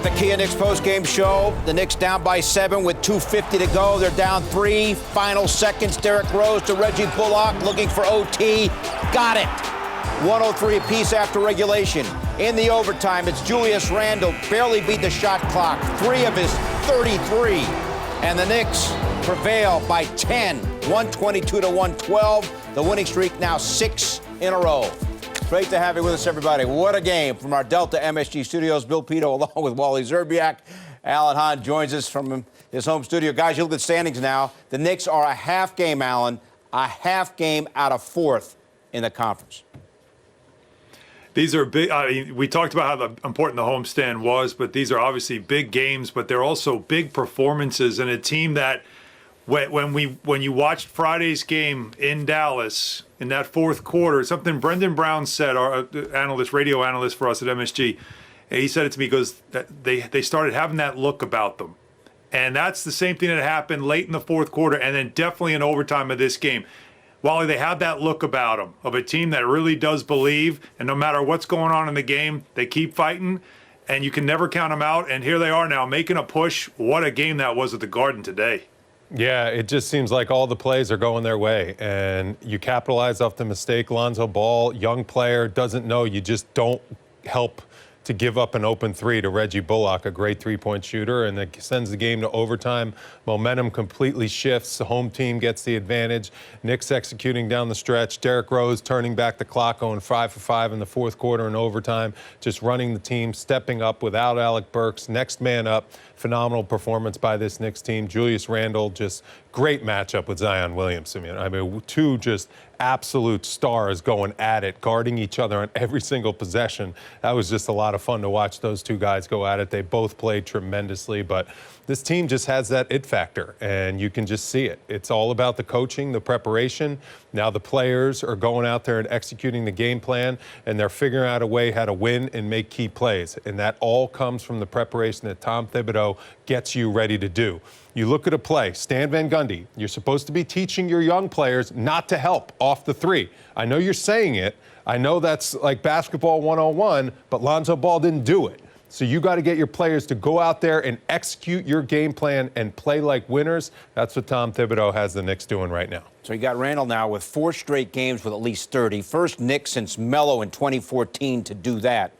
with the Kia Knicks postgame show. The Knicks down by 7 with 2:50 to go. They're down 3. Final seconds. Derrick Rose to Reggie Bullock looking for OT. Got it. 103 apiece after regulation. In the overtime, it's Julius Randle. Barely beat the shot clock. 3 of his 33. And the Knicks prevail by 10. 122 to 112. The winning streak now 6 in a row. Great to have you with us, everybody. What a game from our Delta MSG studios. Bill Pito along with Wally Zerbiak. Alan Hahn joins us from his home studio. Guys, you look at standings now. The Knicks are a half game, Alan, a half game out of 4th in the conference. These are big. We talked about how important the homestand was, but these are obviously big games, but they're also big performances, and a team that when you watched Friday's game in Dallas in that fourth quarter, something Brendan Brown said, our radio analyst for us at MSG, he said it to me, because they started having that look about them. And that's the same thing that happened late in the fourth quarter and then definitely in overtime of this game. Wally, they have that look about them of a team that really does believe, and no matter what's going on in the game, they keep fighting, and you can never count them out. And here they are now making a push. What a game that was at the Garden today. Yeah, it just seems like all the plays are going their way, and you capitalize off the mistake. Lonzo Ball, young player, doesn't know. You just don't help to give up an open 3 to Reggie Bullock, a great three-point shooter, and it sends the game to overtime. Momentum completely shifts. The home team gets the advantage. Knicks executing down the stretch. Derrick Rose turning back the clock, going 5 for 5 in the fourth quarter in overtime, just running the team, stepping up without Alec Burks. Next man up. Phenomenal performance by this Knicks team. Julius Randle, just great matchup with Zion Williamson. I mean, 2 just absolute stars going at it, guarding each other on every single possession. That was just a lot of fun to watch those 2 guys go at it. They both played tremendously, but this team just has that it factor, and you can just see it. It's all about the coaching, the preparation. Now the players are going out there and executing the game plan, and they're figuring out a way how to win and make key plays. And that all comes from the preparation that Tom Thibodeau gets you ready to do. You look at a play, Stan Van Gundy, you're supposed to be teaching your young players not to help off the 3. I know you're saying it. I know that's like basketball 101, but Lonzo Ball didn't do it. So you got to get your players to go out there and execute your game plan and play like winners. That's what Tom Thibodeau has the Knicks doing right now. So you got Randall now with 4 straight games with at least 30. First Knicks since Melo in 2014 to do that.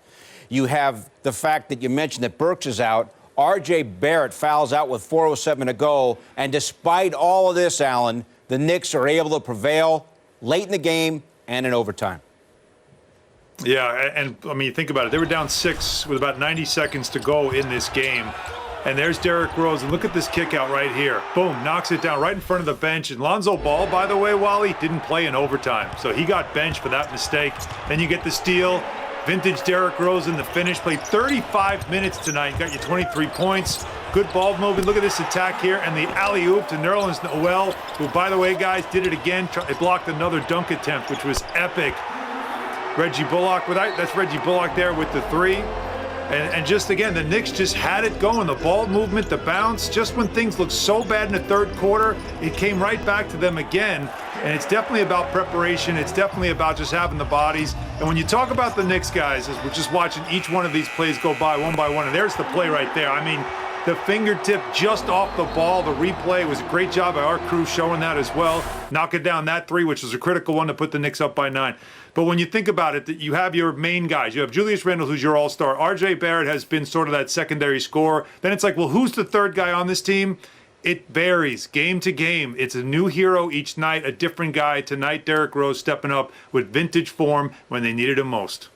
You have the fact that you mentioned that Burks is out. R.J. Barrett fouls out with 4:07 to go. And despite all of this, Alan, the Knicks are able to prevail late in the game and in overtime. Yeah, and I mean, think about it. They were down 6 with about 90 seconds to go in this game. And there's Derrick Rose. And look at this kick out right here. Boom, knocks it down right in front of the bench. And Lonzo Ball, by the way, Wally, didn't play in overtime. So he got benched for that mistake. Then you get the steal. Vintage Derrick Rose in the finish. Played 35 minutes tonight. Got you 23 points. Good ball movement. Look at this attack here. And the alley-oop to Nerlens Noel, who, by the way, guys, did it again. It blocked another dunk attempt, which was epic. Reggie Bullock, that's Reggie Bullock there with the 3. And just, again, the Knicks just had it going. The ball movement, the bounce. Just when things looked so bad in the third quarter, it came right back to them again. And it's definitely about preparation. It's definitely about just having the bodies. And when you talk about the Knicks, guys, as we're just watching each one of these plays go by one, and there's the play right there. I mean, the fingertip just off the ball. The replay was a great job by our crew showing that as well. Knocking down that 3, which was a critical one to put the Knicks up by 9. But when you think about it, you have your main guys. You have Julius Randle, who's your all-star. R.J. Barrett has been sort of that secondary scorer. Then it's like, well, who's the third guy on this team? It varies game to game. It's a new hero each night, a different guy. Tonight, Derrick Rose stepping up with vintage form when they needed him most.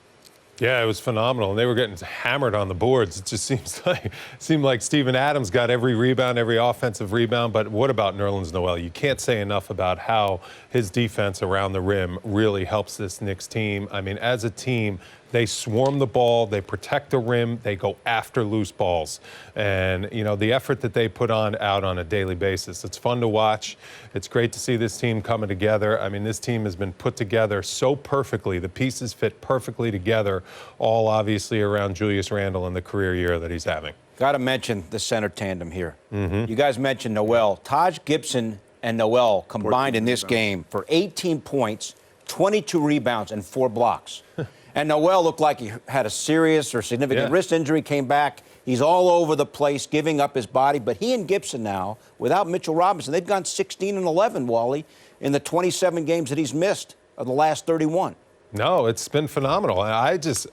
Yeah, it was phenomenal, and they were getting hammered on the boards. It just seemed like Steven Adams got every rebound, every offensive rebound. But what about Nerlens Noel? You can't say enough about how his defense around the rim really helps this Knicks team. I mean, as a team, they swarm the ball, they protect the rim, they go after loose balls. And, you know, the effort that they put out on a daily basis, it's fun to watch. It's great to see this team coming together. I mean, this team has been put together so perfectly. The pieces fit perfectly together, all obviously around Julius Randle and the career year that he's having. Got to mention the center tandem here. You guys mentioned Noel. Taj Gibson and Noel combined in this game for 18 points, 22 rebounds, and 4 blocks. And Noel looked like he had a serious or significant wrist injury, came back. He's all over the place, giving up his body. But he and Gibson now, without Mitchell Robinson, they've gone 16-11, Wally, in the 27 games that he's missed of the last 31. No, it's been phenomenal. I just,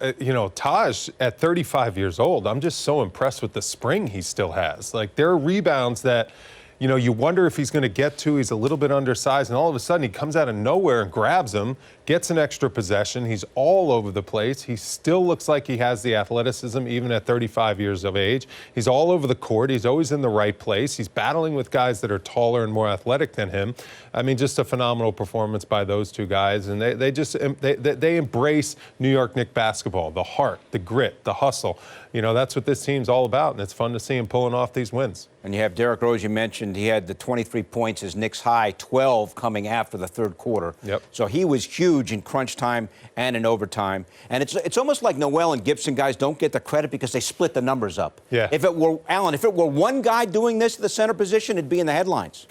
Taj at 35 years old, I'm just so impressed with the spring he still has. Like, there are rebounds that, you wonder if he's going to get to. He's a little bit undersized, and all of a sudden he comes out of nowhere and grabs him, gets an extra possession. He's all over the place. He still looks like he has the athleticism even at 35 years of age. He's all over the court. He's always in the right place. He's battling with guys that are taller and more athletic than him. I mean, just a phenomenal performance by those two guys, and they embrace New York Knicks basketball, the heart, the grit, the hustle. That's what this team's all about, and it's fun to see him pulling off these wins. And you have Derrick Rose, you mentioned. He had the 23 points, his Knicks high, 12 coming after the third quarter. Yep. So he was huge in crunch time and in overtime. And it's almost like Noel and Gibson guys don't get the credit because they split the numbers up. Yeah. If it were, Alan, if it were one guy doing this at the center position, it'd be in the headlines.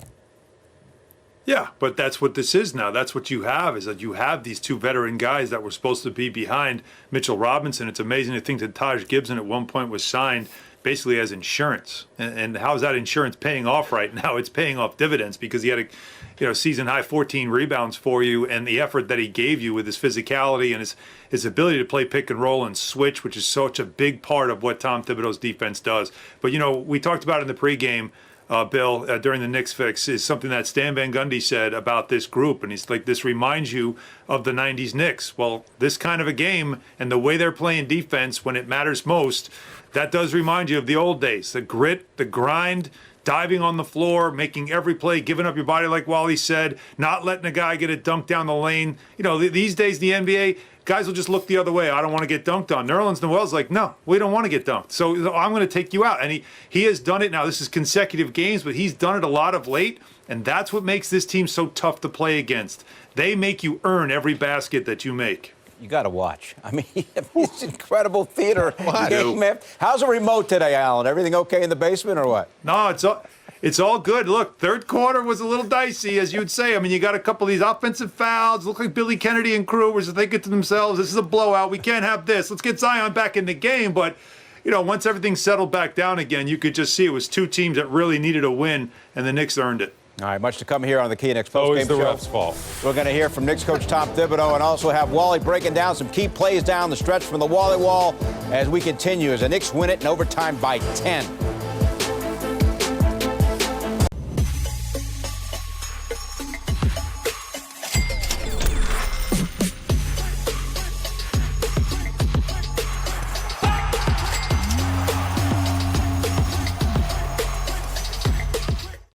Yeah, but that's what this is now. That's what you have, is that you have these two veteran guys that were supposed to be behind Mitchell Robinson. It's amazing to think that Taj Gibson at one point was signed basically as insurance. And how's that insurance paying off right now? It's paying off dividends because he had a season-high 14 rebounds for you, and the effort that he gave you with his physicality and his ability to play pick and roll and switch, which is such a big part of what Tom Thibodeau's defense does. But, we talked about in the pregame, Bill, during the Knicks fix, is something that Stan Van Gundy said about this group. And he's like, this reminds you of the 90s Knicks. Well, this kind of a game and the way they're playing defense when it matters most, that does remind you of the old days. The grit, the grind, diving on the floor, making every play, giving up your body like Wally said, not letting a guy get a dunk down the lane. These days, the NBA, guys will just look the other way. I don't want to get dunked on. Nerlens Noel's like, no, we don't want to get dunked. So I'm going to take you out. And he has done it now. This is consecutive games, but he's done it a lot of late. And that's what makes this team so tough to play against. They make you earn every basket that you make. You got to watch. I mean, it's incredible theater. Wow. How's the remote today, Alan? Everything okay in the basement or what? No, it's all good. Look, third quarter was a little dicey, as you'd say. I mean, you got a couple of these offensive fouls. Look like Billy Kennedy and crew were thinking to themselves, this is a blowout. We can't have this. Let's get Zion back in the game. But, once everything settled back down again, you could just see it was two teams that really needed a win, and the Knicks earned it. All right, much to come here on the Key Knicks postgame show. Always the ref's fault. We're going to hear from Knicks coach Tom Thibodeau and also have Wally breaking down some key plays down the stretch from the Wally Wall as we continue as the Knicks win it in overtime by 10.